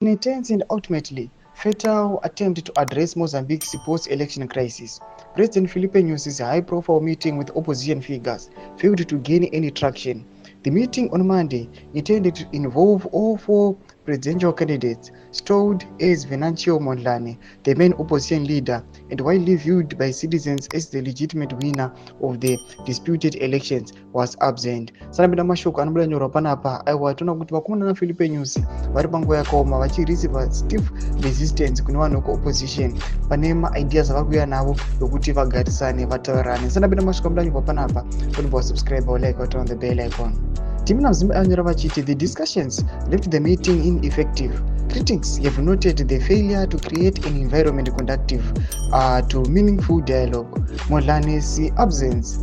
In a tense and ultimately fatal attempt to address Mozambique's post-election crisis, President Filipe Nyusi's high-profile meeting with opposition figures failed to gain any traction. The meeting on Monday, intended to involve all four presidential candidates, stalled as Venancio Mondlane, the main opposition leader, and widely viewed by citizens as the legitimate winner of the disputed elections, was absent. Sanapinda mashoko anobuda panapa aiwa tinoona kuti vakomana naFilipe Nyusi vari panguva yakaoma vachireceiva stiff resistance kune vanhu vekuopposition pane maideas avari kuuya navo ekuti vagarisane vataurirane. Sanapinda mashoko anobuda panapa unobva wasubscribe like on the bell icon. Timu Namzimba anyora vachiti the discussions left the meeting ineffective. Critics have noted the failure to create an environment conducive to meaningful dialogue. Mondlane's absence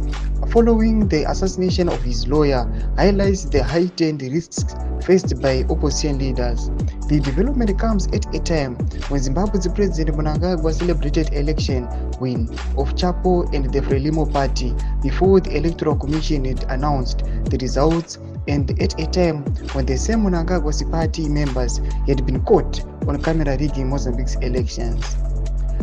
following the assassination of his lawyer highlights the heightened risks faced by opposition leaders. The development comes at a time when Zimbabwe's President Mnangagwa celebrated election win of Chapo and the Frelimo party before the Electoral Commission had announced the results, and at a time when the same Mnangagwa's party members had been caught on camera rigging Mozambique's elections.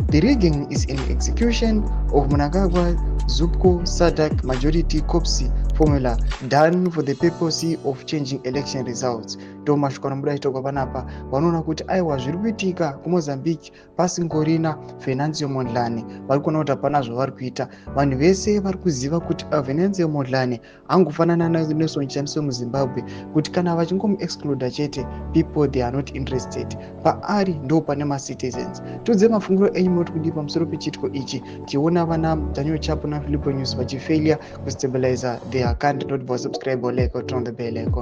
The rigging is an execution of Mnangagwa Zupco SADC majority COPSI formula done for the purpose of changing election results. Tomashoko anobuda itoko panapa vanoona kuti aiwa zviri kuitika kuMozambique pasingorina Venancio Mondlane vari kuona kuti hapana zvavari kuita. Vanhu vese vari kuziva kuti Venancio Mondlane angofanana naNelson Chamisa muZimbabwe kuti kana vachingomuexcluda chete people they are not interested. Paari ndo pane macitizens. Tudze mafungiro enyu muri kudii pamusoro pechitiko ichi tiona vana Daniel Chapo naFilipe Nyusi vachifailure kustabilize their country. Don't subscribe or like or turn on the bell icon.